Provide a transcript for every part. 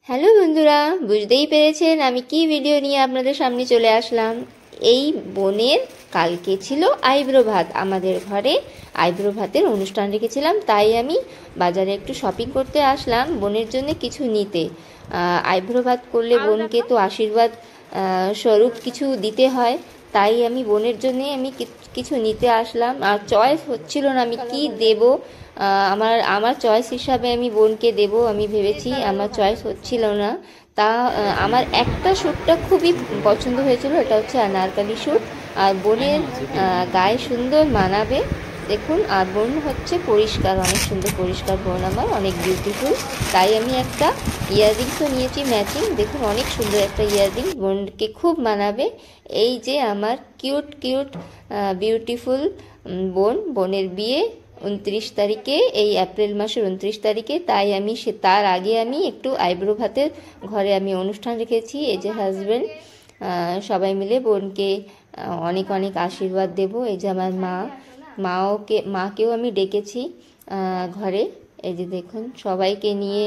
Hello বন্ধুরা, বুঝতেই পেরেছেন আমি কি ভিডিও নিয়ে আপনাদের সামনে চলে আসলাম। এই বোনের কালকে ছিল আইব্রো ভাত, আমাদের ঘরে আইব্রো ভাতের অনুষ্ঠান রেখেছিলাম, তাই আমি বাজারে একটু শপিং করতে আসলাম বোনের জন্য কিছু নিতে। আইব্রো ভাত করলে বোনকে তো আশীর্বাদ স্বরূপ কিছু দিতে হয়, তাই আমি বোনের জন্য আমি কিছু নিতে আসলাম। আর চয়েস হচ্ছিল না আমি কি দেব। আমার চয়েস হিসাবে আমি বোনকে দেব আমি ভেবেছি, আমার চয়েস হচ্ছিল না। তা আমার একটা স্যুটটা খুবই পছন্দ হয়েছিল, এটা হচ্ছে আনারকলি স্যুট, আর বোনের গায়ে সুন্দর মানাবে দেখুন। আর বোন হচ্ছে পরিষ্কার, অনেক সুন্দর পরিষ্কার বোন, আমার অনেক বিউটিফুল। তাই আমি একটা ইয়াররিংসও নিয়েছি ম্যাচিং, দেখুন অনেক সুন্দর একটা ইয়াররিং, বোনকে খুব মানাবে। এই যে আমার কিউট কিউট বিউটিফুল বোনের বিয়ে 29 তারিখে, এই এপ্রিল মাসের 29 তারিখে। তাই আমি তার আগে আমি একটু আইব্রো ভাতের ঘরে আমি অনুষ্ঠান রেখেছি। এই যে হাজব্যান্ড, সবাই মিলে বোনকে অনেক অনেক আশীর্বাদ দেব। এই যে আমার মাকেও আমি ডেকেছি ঘরে। এই যে দেখুন সবাইকে নিয়ে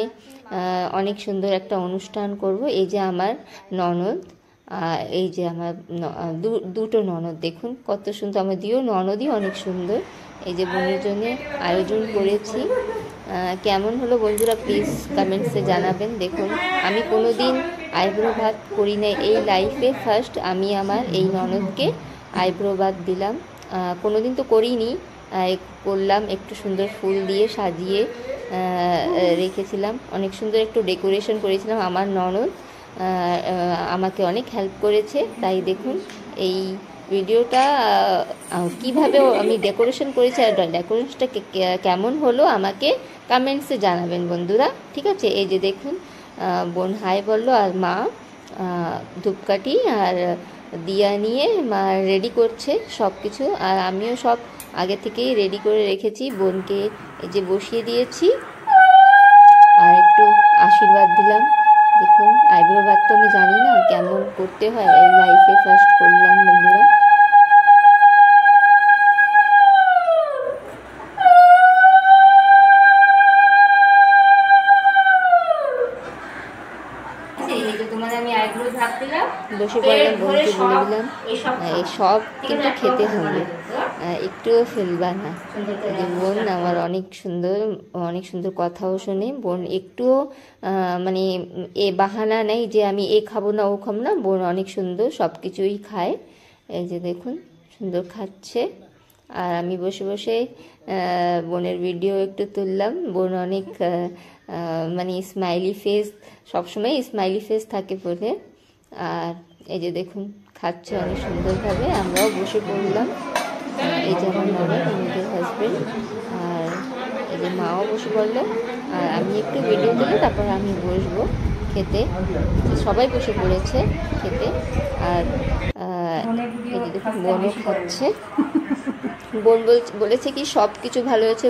অনেক সুন্দর একটা অনুষ্ঠান করব। এই যে আমার ননদ, এই যে আমার দুটো ননদ, দেখুন কত সুন্দর, আমার ননদই অনেক সুন্দর। এই যে বোনের জন্য আয়োজন করেছি। কেমন হলো বন্ধুরা প্লিজ কমেন্টসে জানাবেন। দেখুন আমি কোনো দিন আইব্রো ভাত করি না, এই লাইফে ফার্স্ট আমি আমার এই ননদকে আইব্রো ভাত দিলাম। কোনো দিন তো করিনি, করলাম, একটু সুন্দর ফুল দিয়ে সাজিয়ে রেখেছিলাম, অনেক সুন্দর একটু ডেকোরেশন করেছিলাম। আমার ননদ আমাকে অনেক হেল্প করেছে। তাই দেখুন এই ভিডিওটা কিভাবে আমি ডেকোরেশন করেছি, আর ডেকোরেশনটা কেমন হলো আমাকে কমেন্টসে জানাবেন বন্ধুরা, ঠিক আছে। এই যে দেখুন বোন হাই বললো, আর মা ধূপকাঠি আর দিয়া নিয়ে মা রেডি করছে সব কিছু। আর আমিও সব আগে থেকেই রেডি করে রেখেছি, বোনকে এই যে বসিয়ে দিয়েছি আর একটু আশীর্বাদ দিলাম। দেখুন আইব্রো ভাত তো আমি জানি না কেমন করতে হয়, এই লাইফে ফার্স্ট করলাম বন্ধুরা। বসে পড়লাম, বোনকে বলে দিলাম এই সব কিন্তু খেতে হবে, একটুও ফেলবা না। বোন আমার অনেক সুন্দর কথাও শোনে বোন, একটুও মানে বাহানা নেই যে আমি খাবো না ও খাবো না। বোন অনেক সুন্দর সব কিছুই খায়। এই যে দেখুন সুন্দর খাচ্ছে, আর আমি বসে বসে বোনের ভিডিও একটু তুললাম। বোন অনেক মানে স্মাইলি ফেস, সবসময় স্মাইলি ফেস থাকে বোনের। আর এই যে দেখুন খাচ্ছে অনেক সুন্দরভাবে, আমরাও বসে পড়লাম। এই যে আমার ননদ, আমাদের হাজব্যান্ড, আর এই যে মাও বসে পড়লো। আর আমি একটু ভিডিও তুলে তারপর আমি বসবো খেতে। সবাই বসে পড়েছে খেতে। আর এই যে দেখুন বোনও খাচ্ছে। বোন বলেছে কি সব কিছু ভালো হয়েছে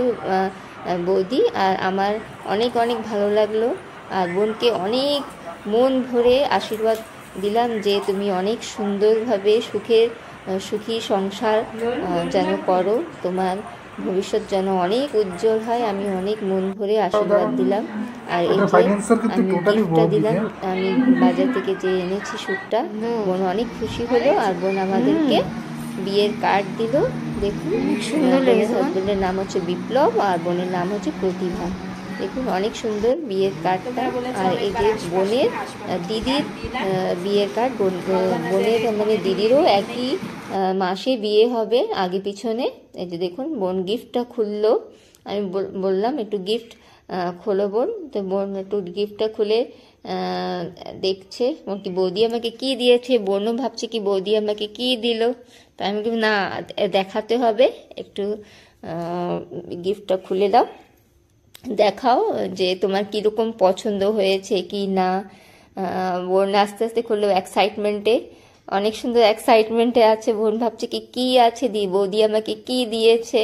বৌদি, আর আমার অনেক অনেক ভালো লাগলো। আর বোনকে অনেক মন ভরে আশীর্বাদ দিলাম যে তুমি অনেক সুন্দরভাবে সুখী সংসার যেন করো, তোমার ভবিষ্যৎ যেন অনেক উজ্জ্বল হয়। আমি অনেক মন ভরে আশীর্বাদ দিলাম। আর এই যে আমি গিফটটা দিলাম, আমি বাজার থেকে যে এনেছি স্যুটটা, বোন অনেক খুশি হলো। আর বোন আমাদেরকে বিয়ের কার্ড দিল, দেখুন সুন্দর লেগেছে। হাজবেন্ডের নাম হচ্ছে বিপ্লব আর বোনের নাম হচ্ছে প্রতিভা। দেখুন অনেক সুন্দর বিয়ের কার্ডটা। আর এই যে বোনের দিদির বিয়ের কার্ড, বোনের মানে দিদিরও একই মাসে বিয়ে হবে, আগে পিছনে। এই যে দেখুন বোন গিফটটা খুললো, আমি বললাম একটু গিফট খোলো বোন। তো বোন একটু গিফটটা খুলে দেখছে কি বৌদি আমাকে কি দিয়েছে। বোনও ভাবছে কি বৌদি আমাকে কি দিল। তো আমি না, দেখাতে হবে, একটু গিফটটা খুলে দাও, দেখাও যে তোমার কীরকম পছন্দ হয়েছে কি না। বোন আস্তে আস্তে খুললো এক্সাইটমেন্টে, অনেক সুন্দর এক্সাইটমেন্টে আছে। বোন ভাবছে কি আছে বৌদি আমাকে কি দিয়েছে,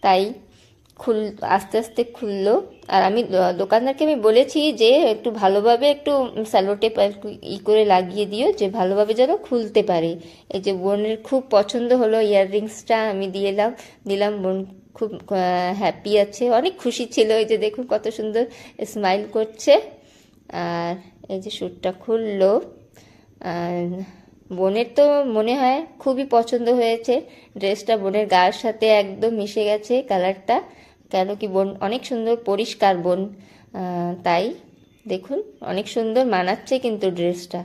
তাই আস্তে আস্তে খুললো। আর আমি দোকানদারকে আমি বলেছি যে একটু ভালোভাবে একটু স্যালোটেপ একটু করে লাগিয়ে দিও, যে ভালোভাবে যেন খুলতে পারে। এই যে বোনের খুব পছন্দ হলো ইয়াররিংসটা, আমি দিলাম। বোন খুব হ্যাপি আছে, অনেক খুশি ছিল। এই যে দেখুন কত সুন্দর স্মাইল করছে। আর এই যে শ্যুটটা খুললো। আর বোনের তো মনে হয় খুবই পছন্দ হয়েছে ড্রেসটা, বোনের গায়ের সাথে একদম মিশে গেছে কালারটা, কেন কি বোন অনেক সুন্দর পরিষ্কার বোন, তাই দেখুন অনেক সুন্দর মানাচ্ছে কিন্তু ড্রেসটা।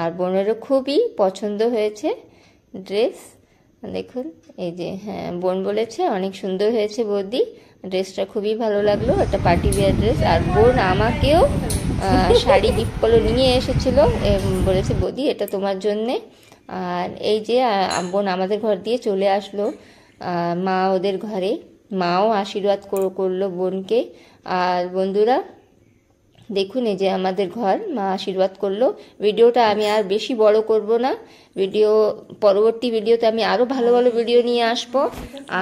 আর বোনেরও খুবই পছন্দ হয়েছে ড্রেস, দেখুন এই যে, হ্যাঁ বোন বলেছে অনেক সুন্দর হয়েছে বৌদি, ড্রেসটা খুবই ভালো লাগলো, একটা পার্টি ওয়্যার ড্রেস। আর বোন আমাকেও শাড়ি গিফট করে নিয়ে এসেছিলো, বলেছে বৌদি এটা তোমার জন্যে। আর এই যে বোন আমাদের ঘর দিয়ে চলে আসলো, মা ওদের ঘরে, মাও আশীর্বাদ করলো বোনকে। আর বন্ধুরা দেখুন এই যে আমাদের ঘর, মা আশীর্বাদ করলো। ভিডিওটা আমি আর বেশি বড় করব না, পরবর্তী ভিডিওতে আমি আরও ভালো ভালো ভিডিও নিয়ে আসবো।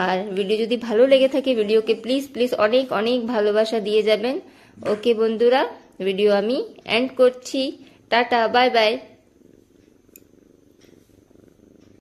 আর ভিডিও যদি ভালো লেগে থাকে ভিডিওকে প্লিজ প্লিজ অনেক অনেক ভালোবাসা দিয়ে যাবেন। ওকে বন্ধুরা, ভিডিও আমি এন্ড করছি, টাটা বাই বাই।